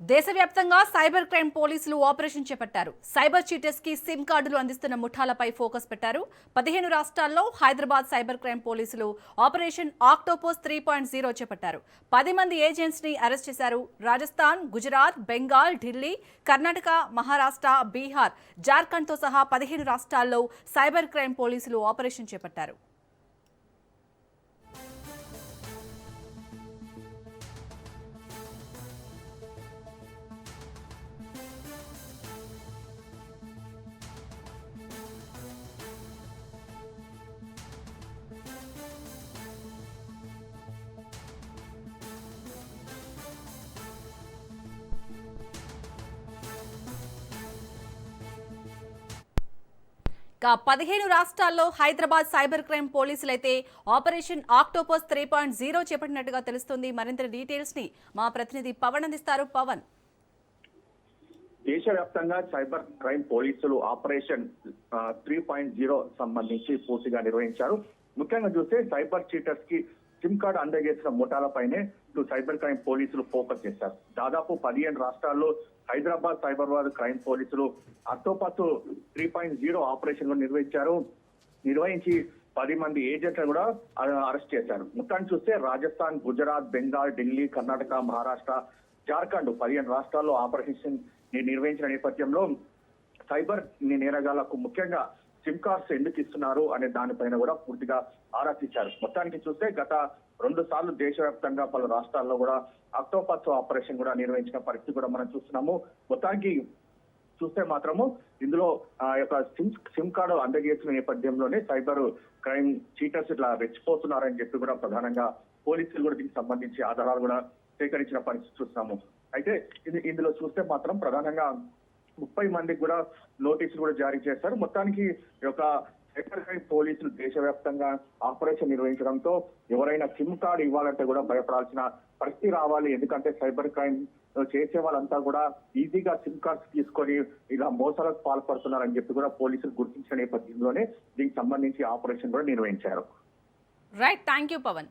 దేశవ్యాప్తంగా cyber crime పోలీసులు operation చేపట్టారు. సైబర్ చీటర్స్ కి సిమ్ కార్డులు అందిస్తున్న ముఠాలపై ఫోకస్ పెట్టారు. 15 రాష్ట్రాల్లో హైదరాబాద్ సైబర్ క్రైమ్ పోలీసులు ఆపరేషన్ ఆక్టోపస్ 3.0 చేపట్టారు. 10 మంది ఏజెంట్స్ ని అరెస్ట్ చేశారు. రాజస్థాన్, గుజరాత్, బెంగాల్, ఢిల్లీ, కర్ణాటక, మహారాష్ట్ర, బీహార్, జార్ఖండ్ తో సహా 15 రాష్ట్రాల్లో సైబర్ క్రైమ్ పోలీసులు ఆపరేషన్ చేపట్టారు. ఇక 15 రాష్ట్రాల్లో హైదరాబాద్ సైబర్ క్రైమ్ పోలీసులైతే ఆపరేషన్ ఆక్టోపస్ 3.0 చేపట్టినట్టుగా తెలుస్తుంది. మరింత డీటెయిల్స్ ని మా ప్రతినిధి పవన్ అందిస్తారు. పవన్, దేశవ్యాప్తంగా సైబర్ క్రైమ్ పోలీసులు ఆపరేషన్ 3.0 సంబంధించి పూర్తిగా నిర్వహించారు. ముఖ్యంగా చూస్తే సైబర్ చీటర్స్ కి సిమ్ కార్డు అందజేసిన ముఠాలపైనే సైబర్ క్రైమ్ పోలీసులు ఫోకస్ చేశారు. దాదాపు 15 రాష్ట్రాల్లో హైదరాబాద్ సైబరాబాద్ క్రైమ్ పోలీసులు ఆక్టోపస్ 3.0 ఆపరేషన్ నిర్వహించి 10 మంది ఏజెంట్లను కూడా అరెస్ట్ చేశారు. మొత్తాన్ని చూస్తే రాజస్థాన్, గుజరాత్, బెంగాల్, ఢిల్లీ, కర్ణాటక, మహారాష్ట్ర, జార్ఖండ్ 15 రాష్ట్రాల్లో ఆపరేషన్ నిర్వహించిన నేపథ్యంలో సైబర్ నేరగాళ్లకు ముఖ్యంగా సిమ్ కార్డ్స్ ఎందుకు ఇస్తున్నారు అనే దానిపైన కూడా పూర్తిగా ఆరా తీశారు. మొత్తానికి చూస్తే గత 2 సార్లు దేశవ్యాప్తంగా పలు రాష్ట్రాల్లో కూడా ఆక్టోపస్ ఆపరేషన్ కూడా నిర్వహించిన పరిస్థితి కూడా మనం చూస్తున్నాము. మొత్తానికి చూస్తే మాత్రము ఇందులో యొక్క సిమ్ కార్డు అందజేసిన నేపథ్యంలోనే సైబర్ క్రైమ్ చీటర్స్ ఇట్లా రెచ్చిపోతున్నారని చెప్పి కూడా ప్రధానంగా పోలీసులు కూడా దీనికి సంబంధించి ఆధారాలు కూడా సేకరించిన పరిస్థితి చూస్తున్నాము. అయితే ఇందులో చూస్తే మాత్రం ప్రధానంగా 30 మందికి కూడా నోటీసులు కూడా జారీ చేశారు. మొత్తానికి ఈ యొక్క సైబర్ క్రైమ్ పోలీసులు దేశవ్యాప్తంగా ఆపరేషన్ నిర్వహించడంతో ఎవరైనా సిమ్ కార్డు ఇవ్వాలంటే కూడా భయపడాల్సిన పరిస్థితి రావాలి. ఎందుకంటే సైబర్ క్రైమ్ చేసే వాళ్ళంతా కూడా ఈజీగా సిమ్ కార్డ్స్ తీసుకొని ఇలా మోసాలకు పాల్పడుతున్నారని చెప్పి కూడా పోలీసులు గుర్తించిన నేపథ్యంలోనే దీనికి సంబంధించి ఆపరేషన్ కూడా నిర్వహించారు. Right, thank you Pawan.